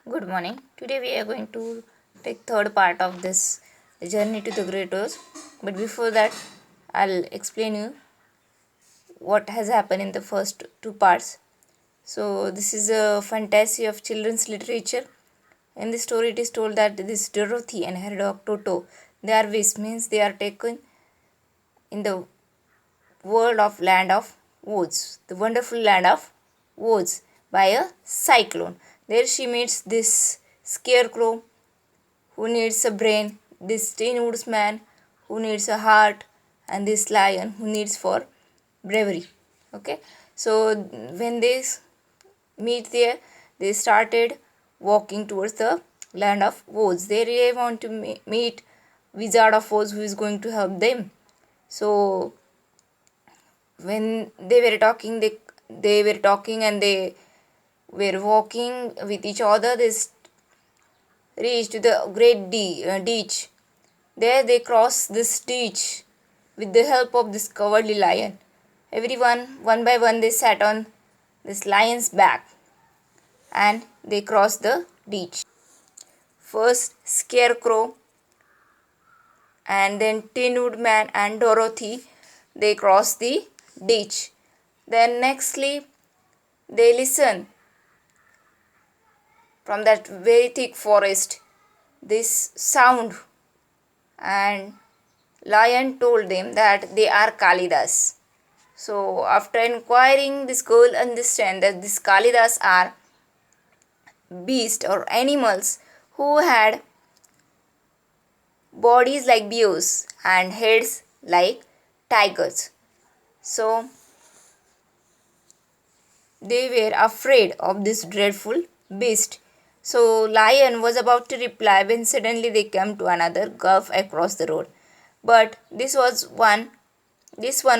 Good morning. Today we are going to take third part of this journey to the Great Oars. But before that, I'll explain you what has happened in the first two parts. So this is a fantasy of children's literature. In the story, it is told that this Dorothy and her dog Toto, they are whisked, means they are taken in the world of land of woods, the wonderful land of woods, by a cyclone. There she meets this scarecrow who needs a brain, this tin woodsman who needs a heart, and this lion who needs for bravery. Okay, so when they meet there, they started walking towards the land of woods. They really want to meet Wizard of Oz who is going to help them. So when they were talking and they were walking with each other. They reached to the great ditch. There they crossed this ditch with the help of this cowardly lion. Everyone, one by one, they sat on this lion's back and they crossed the ditch. First, Scarecrow and then Tin Woodman and Dorothy, they crossed the ditch. Then, nextly, they listen from that very thick forest this sound, and lion told them that they are Kalidas. So after inquiring, this girl understand that these Kalidas are beasts or animals who had bodies like bears and heads like tigers. So they were afraid of this dreadful beast. So lion was about to reply when suddenly they came to another gulf across the road. But this one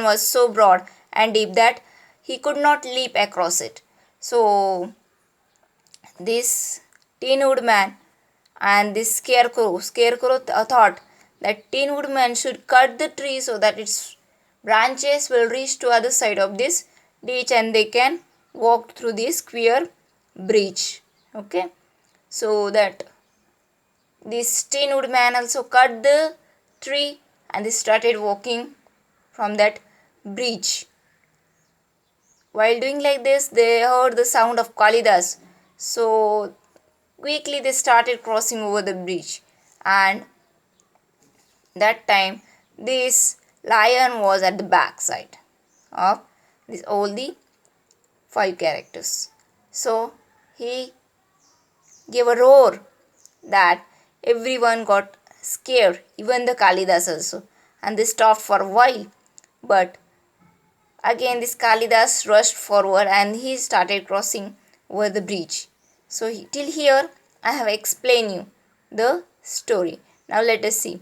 was so broad and deep that he could not leap across it. So this Tin Woodman and this Scarecrow thought that Tin Woodman should cut the tree so that its branches will reach to other side of this ditch and they can walk through this square bridge. Okay, so that this Tin Woodman also cut the tree and they started walking from that bridge. While doing like this, they heard the sound of Kalidas. So quickly they started crossing over the bridge, and that time this lion was at the back side of this all the five characters. So he gave a roar that everyone got scared, even the Kalidas also, and they stopped for a while. But again, this Kalidas rushed forward and he started crossing over the bridge. So, till here, I have explained you the story. Now, let us see.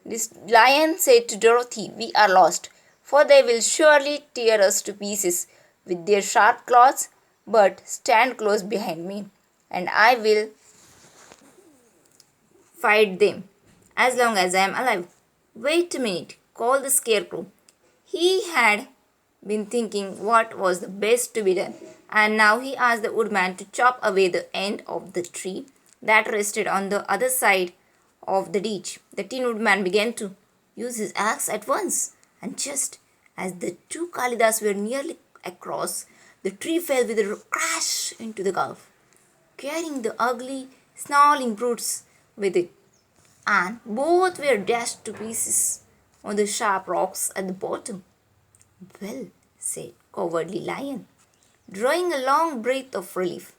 This lion said to Dorothy, "We are lost, for they will surely tear us to pieces with their sharp claws. But stand close behind me, and I will fight them as long as I am alive." "Wait a minute," called the Scarecrow. He had been thinking what was the best to be done, and now he asked the woodman to chop away the end of the tree that rested on the other side of the ditch. The Tin Woodman began to use his axe at once, and just as the two Kalidas were nearly across, the tree fell with a crash into the gulf, carrying the ugly, snarling brutes with it, and both were dashed to pieces on the sharp rocks at the bottom. "Well," said Cowardly Lion, drawing a long breath of relief,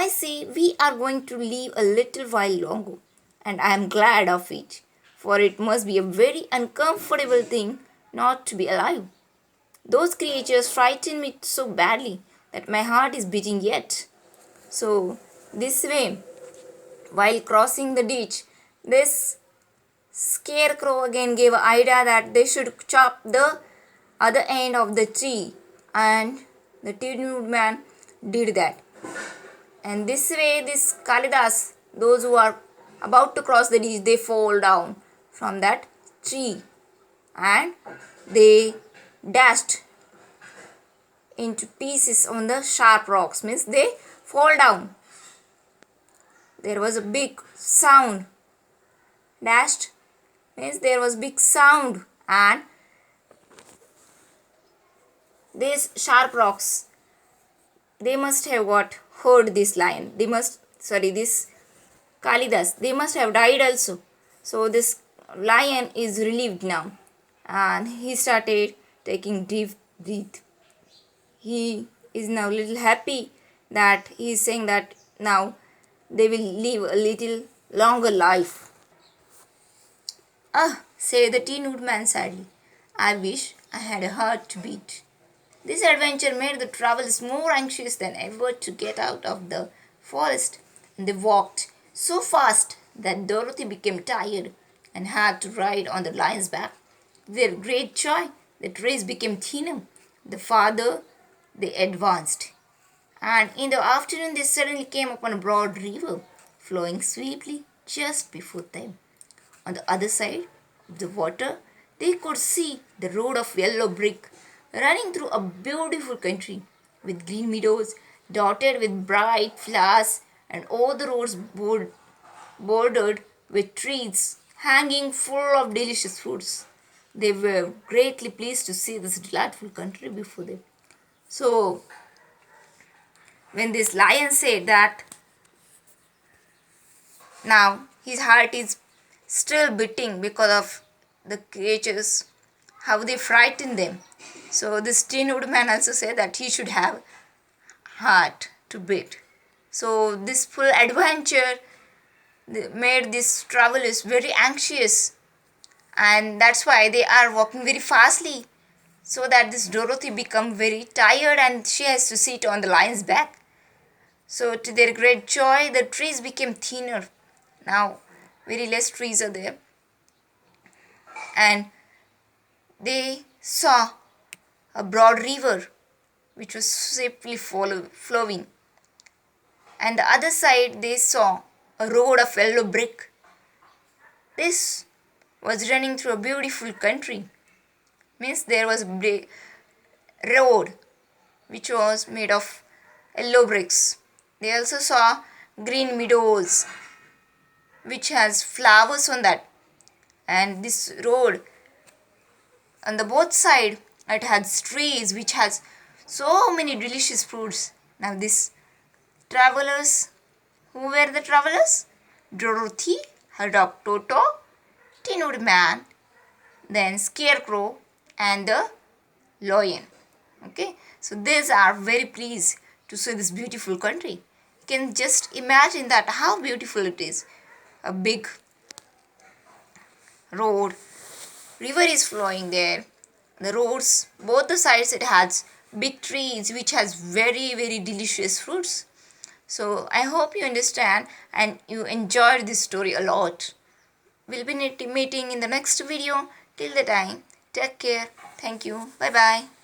"I see we are going to live a little while longer, and I am glad of it, for it must be a very uncomfortable thing not to be alive. Those creatures frightened me so badly that my heart is beating yet." So, this way, while crossing the ditch, this Scarecrow again gave an idea that they should chop the other end of the tree, and the Tin Woodman did that. And this way, this Kalidas, those who are about to cross the ditch, they fall down from that tree and they dashed into pieces on the sharp rocks, means they fall down. there was a big sound. Dashed means there was big sound, and these sharp rocks, they must have got heard this lion. This Kalidas, they must have died also. So this lion is relieved now, and he started taking deep breath. He is now little happy that he is saying that now they will live a little longer life. Ah, said the Tin Woodman sadly, I wish I had a heart to beat. This adventure made the travelers more anxious than ever to get out of the forest, and they walked so fast that Dorothy became tired and had to ride on the lion's back. To their great joy, the trees became thinner. The farther they advanced, and in the afternoon they suddenly came upon a broad river flowing sweetly just before them. On the other side of the water, they could see the road of yellow brick running through a beautiful country with green meadows dotted with bright flowers and all the roads bordered with trees hanging full of delicious fruits. They were greatly pleased to see this delightful country before them. So, when this lion said that now his heart is still beating because of the creatures, how they frighten them. So this Tin Woodman also said that he should have heart to beat. So this full adventure made these travelers very anxious, and that's why they are walking very fastly, so that this Dorothy become very tired and she has to sit on the lion's back. So to their great joy, the trees became thinner. Now very less trees are there, and they saw a broad river which was swiftly flowing, and the other side they saw a road of yellow brick. This was running through a beautiful country. Means there was a road which was made of yellow bricks. They also saw green meadows which has flowers on that, and this road on the both side it has trees which has so many delicious fruits. Now these travelers, who were the travelers? Dorothy, her dog Toto, Tin Woodman, then Scarecrow, and the lion. Okay, so these are very pleased to see this beautiful country. You can just imagine that how beautiful it is. A big road, river is flowing there. The roads, both the sides, it has big trees which has very delicious fruits. So I hope you understand and you enjoyed this story a lot. We'll be meeting in the next video. Till the time, take care. Thank you. Bye bye.